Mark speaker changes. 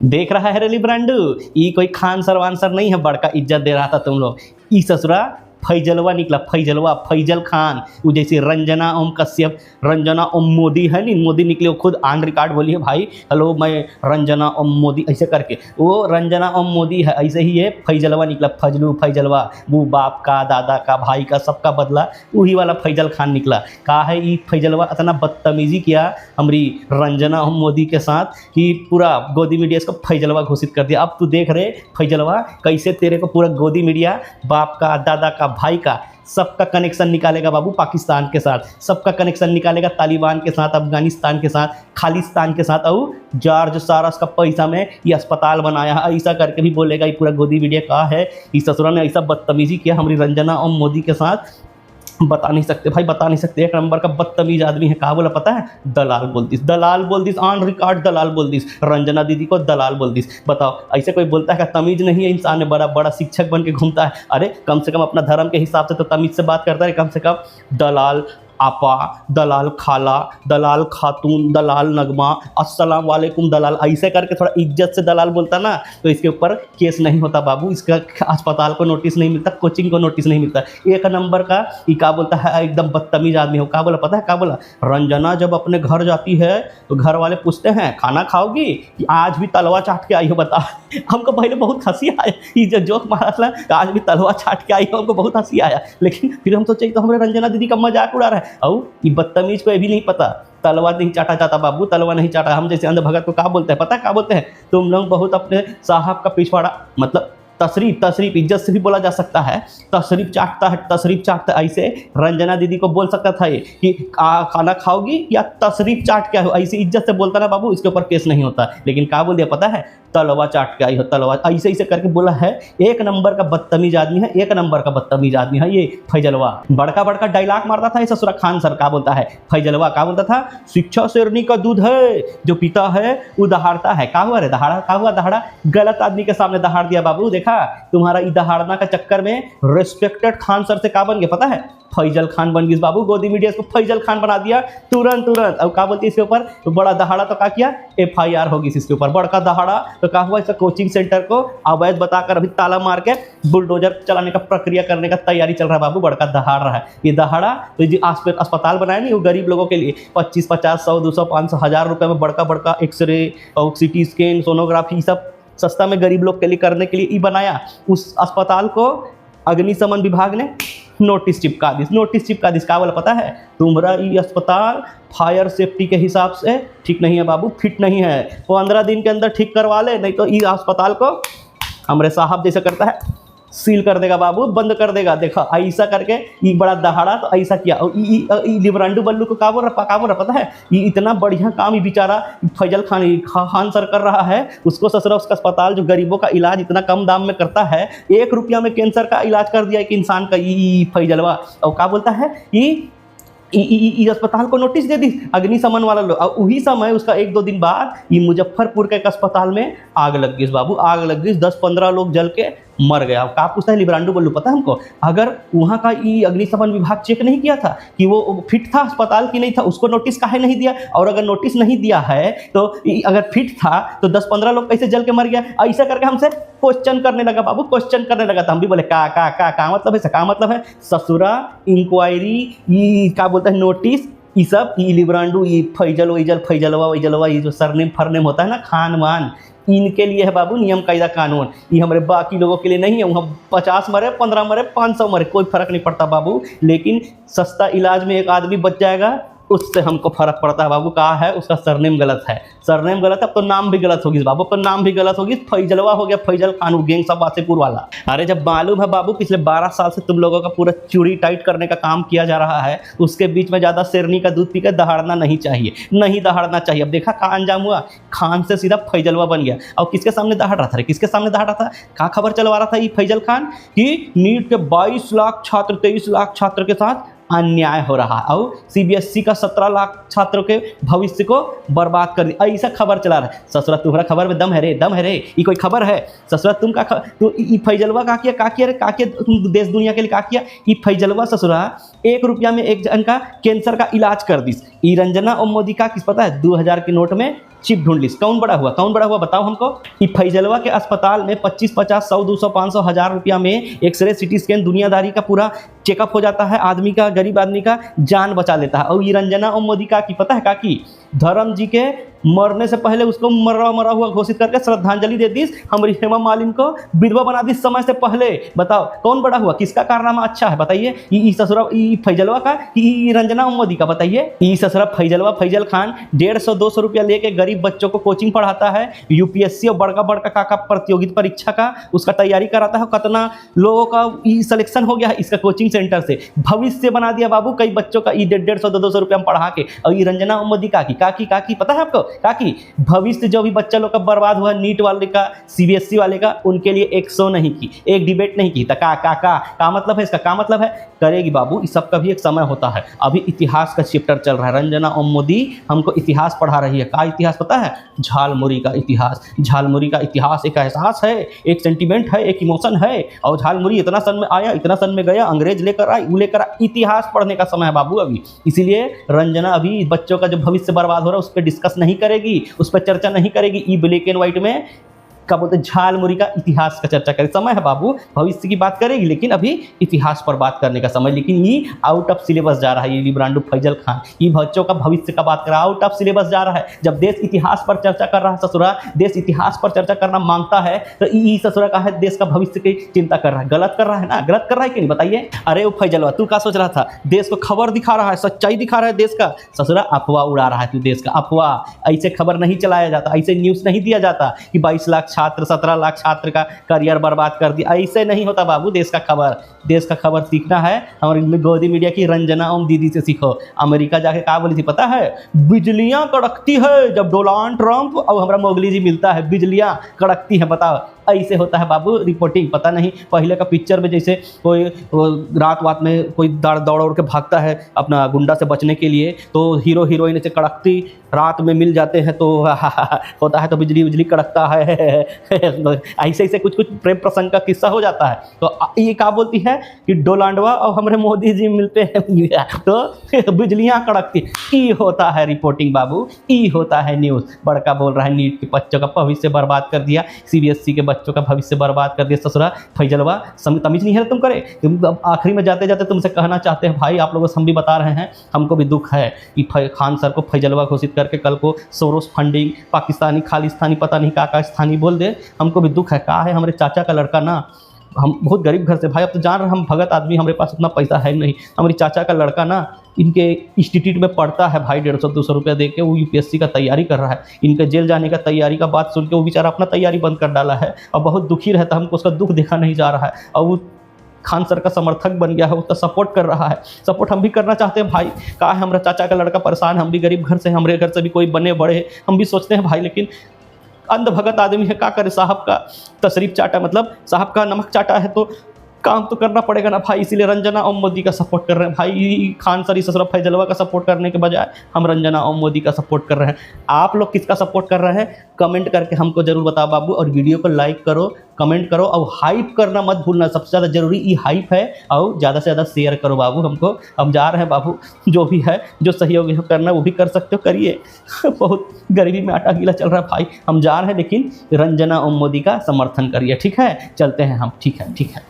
Speaker 1: देख रहा है रेली ब्रांडू, ये कोई खान सर वानसर नहीं है, बड़का इज्जत दे रहा था तुम लोग। ई ससुरा फैजलवा निकला, फैजलवा, फैजल खान। वो जैसे रंजना ओम कश्यप, रंजना ओम मोदी है नहीं, मोदी निकले, वो खुद ऑन रिकॉर्ड बोली है भाई हेलो मैं रंजना ओम मोदी, ऐसे करके वो रंजना ओम मोदी है। ऐसे ही ये फैजलवा निकला, फजलू फैजलवा, वो बाप का, दादा का, भाई का, सबका बदला वही वाला फैजल खान निकला। कहा है ये फैजलवा इतना बदतमीजी किया हमारी रंजना ओम मोदी के साथ कि पूरा गोदी मीडिया इसको फैजलवा घोषित कर दिया। अब तू देख रहे फैजलवा कैसे तेरे को पूरा गोदी मीडिया बाप का, दादा का, भाई का, सबका कनेक्शन निकालेगा बाबू पाकिस्तान के साथ, सबका कनेक्शन निकालेगा तालिबान के साथ, अफगानिस्तान के साथ, खालिस्तान के साथ। और जॉर्ज सोरोस का पैसा में ये अस्पताल बनाया है, ऐसा करके भी बोलेगा ये पूरा गोदी मीडिया। कहा है इस ससुरा ने ऐसा बदतमीजी किया हमारी रंजना ओम मोदी के साथ, बता नहीं सकते भाई, बता नहीं सकते। एक नंबर का बदतमीज आदमी है। कहा बोला पता है? दलाल बोल दिस, दलाल बोल दिस, ऑन रिकॉर्ड दलाल बोल दिस, रंजना दीदी को दलाल बोल दिस। बताओ ऐसे कोई बोलता है कि तमीज नहीं है इंसान ने, बड़ा बड़ा शिक्षक बन के घूमता है। अरे कम से कम अपना धर्म के हिसाब से तो तमीज से बात करता है, कम से कम दलाल आपा, दलाल खाला, दलाल खातून, दलाल नगमा, अस्सलाम वालेकुम दलाल, ऐसे करके थोड़ा इज्जत से दलाल बोलता ना तो इसके ऊपर केस नहीं होता बाबू। इसका अस्पताल को नोटिस नहीं मिलता, कोचिंग को नोटिस नहीं मिलता। एक नंबर का ये क्या बोलता है, एकदम बदतमीज आदमी हो। क्या बोला पता है? क्या बोला? रंजना जब अपने घर जाती है तो घर वाले पूछते हैं खाना खाओगी कि आज भी तलवा चाट के आई हो? बता। हमको पहले बहुत हंसी आया, ये जो जोक मारा था आज भी तलवा चाट के आई हो, हमको बहुत हंसी आया। लेकिन फिर हम सोचे तो हमारे रंजना दीदी का मजाक उड़ा रहा है। और ये बदतमीज को ये भी नहीं पता तलवा नहीं चाटा जाता बाबू, तलवा नहीं चाटा। हम जैसे अंध भगत को क्या बोलते हैं पता है? क्या बोलते हैं? तुम लोग बहुत अपने साहब का पिछवाड़ा, मतलब तशरीफ, तशरीफ इज्जत से भी बोला जा सकता है, तशरीफ चाटता है, तशरीफ चाटता है। ऐसे रंजना दीदी को बोल सकता था ये कि खाना खाओगी या तशरीफ चाट के आई हो, ऐसी इज्जत से बोलता ना बाबू, इसके ऊपर केस नहीं होता। लेकिन क्या बोल दिया पता है? तलवा चाट के आई हो, तलवा, ऐसे ऐसे करके बोला है। एक नंबर का बदतमीज आदमी है, एक नंबर का बदतमीज आदमी है ये फैजलवा। बड़का बड़का डायलॉग मारता था ये ससुरा खान सर। क्या बोलता है फैजलवा? क्या बोलता था? शिक्षा शेरनी का दूध है, जो पीता है वो दहाड़ता है। क्या हुआ रे? दहाड़ा? क्या हुआ? दहाड़ा गलत आदमी के सामने दहाड़ दिया बाबू। देखा तुम्हारा दहाड़ना का चक्कर में रिस्पेक्टेड खान सर से क्या बन गया पता है? फैजल खान बन गई बाबू। गोदी मीडिया इसको फैजल खान बना दिया तुरंत तुरंत। अब क्या बोलती है इसके ऊपर? तो बड़ा दहाड़ा तो क्या किया? FIR होगी इसके ऊपर, बड़का दहाड़ा। तो क्या हुआ? इसका कोचिंग सेंटर को अवैध बताकर अभी ताला मार के बुलडोजर चलाने का प्रक्रिया करने का तैयारी चल रहा है बाबू। बड़का दहाड़ रहा है ये दहाड़ा। तो जो अस्पताल बनाया नहीं वो गरीब लोगों के लिए 25, 50, 100, 200, 500, 1000 रुपये में बड़का बड़का एक्सरे और CT स्कैन, सोनोग्राफी सब सस्ता में गरीब लोग के लिए करने के लिए ही बनाया। उस अस्पताल को अग्निशमन विभाग ने नोटिस चिपका दी। नोटिस चिपका दी। क्या बोला पता है? तुम्हारा ये अस्पताल फायर सेफ्टी के हिसाब से ठीक नहीं है बाबू, फिट नहीं है। 15 दिन के अंदर ठीक करवा ले, नहीं तो ये अस्पताल को हमारे साहब जैसा करता है सील कर देगा बाबू, बंद कर देगा। देखा ऐसा करके ये बड़ा दहाड़ा तो ऐसा किया। और लिब्रांडू बल्लू को क्या बोल रहा पता है? ये इतना बढ़िया काम ये बेचारा फैजल खान सर कर रहा है। उसको ससुरा उसका अस्पताल जो गरीबों का इलाज इतना कम दाम में करता है, 1 रुपया में कैंसर का इलाज कर दिया एक इंसान का ये फैजलवा। और क्या बोलता है? ये अस्पताल को नोटिस दे दी अग्निशमन वाला लोग। और वही समय उसका 1-2 दिन बाद ये मुजफ्फरपुर के एक अस्पताल में आग लग गई बाबू। आग लग गई, 10-15 लोग जल के मर गया। क्या पूछता है लिब्रांडू बल्लू पता है हमको? अगर वहाँ का ये अग्निशमन विभाग चेक नहीं किया था कि वो फिट था अस्पताल की नहीं था, उसको नोटिस काहे नहीं दिया? और अगर नोटिस नहीं दिया है तो अगर फिट था तो 10-15 लोग कैसे जल के मर गया? ऐसा करके हमसे क्वेश्चन करने लगा बाबू, क्वेश्चन करने लगा। तो हम भी बोले का मतलब है? का मतलब है? ससुरा इंक्वायरी, ये क्या बोलता है नोटिस, ये सब ये लिब्रांडू, ये फैजलवा, ये जो सरनेम फरनेम होता है ना, खान वान, इनके लिए है बाबू नियम कायदा कानून। ये हमारे बाकी लोगों के लिए नहीं है। वहाँ 50 मरे, 15 मरे, 500 मरे, कोई फर्क नहीं पड़ता बाबू। लेकिन सस्ता इलाज में एक आदमी बच जाएगा, उससे हमको फर्क पड़ता है बाबू। कहा है उसका सरनेम गलत है, सरनेम गलत है, अब तो नाम भी गलत होगी बाबू, अब तो नाम भी गलत होगी। फैजलवा हो गया फैजल खान, गैंग सब वासेपुर वाला। अरे जब मालूम है बाबू पिछले 12 साल से तुम लोगों का पूरा चूड़ी टाइट करने का काम किया जा रहा है, उसके बीच में ज़्यादा शेरनी का दूध पीकर दहाड़ना नहीं चाहिए, नहीं दहाड़ना चाहिए। अब देखा कहाँ अंजाम हुआ? खान से सीधा फैजलवा बन गया। और किसके सामने दहाड़ रहा था? किसके सामने दहाड़ रहा था? कहाँ खबर चलवा रहा था ये फैजल खान कि नीट के 22 लाख छात्र, 23 लाख छात्र के साथ अन्याय हो रहा है और सीबीएसई का 17 लाख छात्रों के भविष्य को बर्बाद कर दिया, ऐसा खबर चला रहा है। ससुरा तुम्हारा खबर में दम है रे, दम है रे, ये कोई खबर है? ससुरा तुम का तो ई फैजलवा का किया रे, का किया तुम देश दुनिया के लिए का किया? ई फैजलवा ससुरा 1 रुपया में एक जन का कैंसर का इलाज कर दिस। ई रंजना और मोदी का किस पता है 2000 के नोट में चिप ढूंढ लिस। कौन बड़ा हुआ, कौन बड़ा हुआ बताओ हमको? ई फैजलवा के अस्पताल में 25, 50, 100, 200, 500, 1000 रुपया में एक्सरे, सिटी स्कैन, दुनियादारी का पूरा चेकअप हो जाता है, आदमी का, गरीब आदमी का जान बचा लेता है। और ये रंजना और मोदी का की पता है का कि धर्म जी के मरने से पहले उसको मरा हुआ घोषित करके श्रद्धांजलि दे दी, हमारी हेमा मालिनी को विधवा बना दी समय से पहले। बताओ कौन बड़ा हुआ, किसका कारनामा अच्छा है बताइए? ई ससुरा ई फैजलवा का कि रंजना और मोदी का बताइए? ई ससुरा फैजलवा फैजल खान 150-200 रुपया लेके गरीब बच्चों को कोचिंग पढ़ाता है, यूपीएससी और बड़का काका प्रतियोगिता परीक्षा का उसका तैयारी कराता है। कितना लोगों का ई सिलेक्शन हो गया है इसका कोचिंग सेंटर से, भविष्य बना दिया बाबू कई बच्चों का ई 150-200 रुपया में पढ़ा के। और ये रंजना और मोदी का की पता है आपको? काकी भविष्य जो भी बच्चा लोग का बर्बाद हुआ, नीट वाले का, सीबीएसई वाले का, उनके लिए एक शो नहीं की, एक डिबेट नहीं की। का मतलब है इसका, का मतलब है करेगी बाबू, इस सब का भी एक समय होता है। अभी इतिहास का चैप्टर चल रहा है, रंजना और मोदी हमको इतिहास पढ़ा रही है। का इतिहास पता है? झालमुरी का इतिहास। झालमुरी का इतिहास एक एहसास है, एक सेंटिमेंट है, एक इमोशन है। और झालमुरी इतना सन में आया, इतना सन में गया, अंग्रेज लेकर आए, वो लेकर आए। इतिहास पढ़ने का समय है बाबू अभी। इसीलिए रंजना अभी बच्चों का जो भविष्य बर्बाद हो रहा है उस पर डिस्कस नहीं करेगी, उस पर चर्चा नहीं करेगी। ई ब्लैक एंड व्हाइट में क्या बोलते हैं, झालमुरी का इतिहास का चर्चा करें। समय है बाबू, भविष्य की बात करेगी लेकिन अभी इतिहास पर बात करने का समय। लेकिन ये आउट ऑफ सिलेबस जा रहा है। ये लिब्रांडो फैजल खान ये बच्चों का भविष्य का बात कर रहा है, आउट ऑफ सिलेबस जा रहा है। जब देश इतिहास पर चर्चा कर रहा है ससुरा, देश इतिहास पर चर्चा करना मांगता है, तो ये ससुरा का है देश का भविष्य की चिंता कर रहा है। गलत कर रहा है ना, गलत कर रहा है कि नहीं बताइए? अरे वो फैजलवा तू क्या सोच रहा था? देश को खबर दिखा रहा है, सच्चाई दिखा रहा है देश का। ससुरा अफवाह उड़ा रहा है तू, देश का अफवाह। ऐसे खबर नहीं चलाया जाता, ऐसे न्यूज़ नहीं दिया जाता कि 22 लाख छात्र, 17 लाख छात्र का करियर बर्बाद कर दिया। ऐसे नहीं होता बाबू देश का खबर। देश का खबर सीखना है हमारी गोदी मीडिया की रंजना ओम दीदी से सीखो। अमेरिका जाके क्या बोली थी पता है? बिजलियां कड़कती है जब डोनाल्ड ट्रंप और हमारा मोगली जी मिलता है, बिजलियां कड़कती है। बताओ ऐसे होता है बाबू रिपोर्टिंग। पता नहीं पहले का पिक्चर में जैसे कोई रात में कोई दौड़ उड़ के भागता है अपना गुंडा से बचने के लिए, तो हीरो हीरोइन से कड़कती रात में मिल जाते हैं तो होता है तो बिजली कड़कता है। ऐसे ऐसे कुछ प्रेम प्रसंग का किस्सा हो जाता है। तो ये क्या बोलती है कि डोनाल्डवा और हमारे मोदी जी मिलते हैं तो बिजलियां कड़कती। ई होता है रिपोर्टिंग बाबू, ई होता है न्यूज़। बड़का बोल रहा है नीट के बच्चों का भविष्य बर्बाद कर दिया, सीबीएसई के बच्चों का भविष्य बर्बाद कर दिया। ससुरा फैजलवा तमीज नहीं है तुम करे। तुम आखिरी में जाते जाते तुमसे कहना चाहते हैं भाई आप लोगों से हम भी बता रहे हैं, हमको भी दुख है कि खान सर को फैजलवा घोषित करके कल को सोरोस फंडिंग, पाकिस्तानी, खालिस्तानी, पता नहीं का स्थानी बोल दे। हमको भी दुख है। कहा है हमारे चाचा का लड़का ना, हम बहुत गरीब घर से भाई, अब तो जान रहे हम भगत आदमी, हमारे पास उतना पैसा है नहीं। हमारी चाचा का लड़का ना इनके इंस्टीट्यूट में पढ़ता है भाई, 150-200 रुपया दे के वो यूपीएससी का तैयारी कर रहा है। इनके जेल जाने का तैयारी का बात सुन के वो बेचारा अपना तैयारी बंद कर डाला है और बहुत दुखी रहता है। हमको उसका दुख देखा नहीं जा रहा है और वो खान सर का समर्थक बन गया है, उसका सपोर्ट कर रहा है। सपोर्ट हम भी करना चाहते हैं भाई। कहा है हमारा चाचा का लड़का परेशान, हम भी गरीब घर से, हमारे घर से भी कोई बने बड़े, हम भी सोचते हैं भाई, लेकिन अंध भगत आदमी है, क्या करे? साहब का तशरीफ चाटा, मतलब साहब का नमक चाटा है तो काम तो करना पड़ेगा ना भाई। इसीलिए रंजना और मोदी का सपोर्ट कर रहे हैं भाई। खान सर ससुरा फैजलवा का सपोर्ट करने के बजाय हम रंजना और मोदी का सपोर्ट कर रहे हैं। आप लोग किसका सपोर्ट कर रहे हैं कमेंट करके हमको जरूर बताओ बाबू। और वीडियो को लाइक करो, कमेंट करो और हाइप करना मत भूलना, सबसे ज़्यादा जरूरी ये हाइप है। और ज़्यादा से ज़्यादा शेयर करो बाबू हमको। हम जा रहे हैं बाबू, जो भी है जो सहयोग करना वो भी कर सकते हो, करिए। बहुत गरीबी में आटा गीला चल रहा है भाई, हम जा रहे हैं, लेकिन रंजना और मोदी का समर्थन करिए। ठीक है, चलते हैं हम। ठीक है।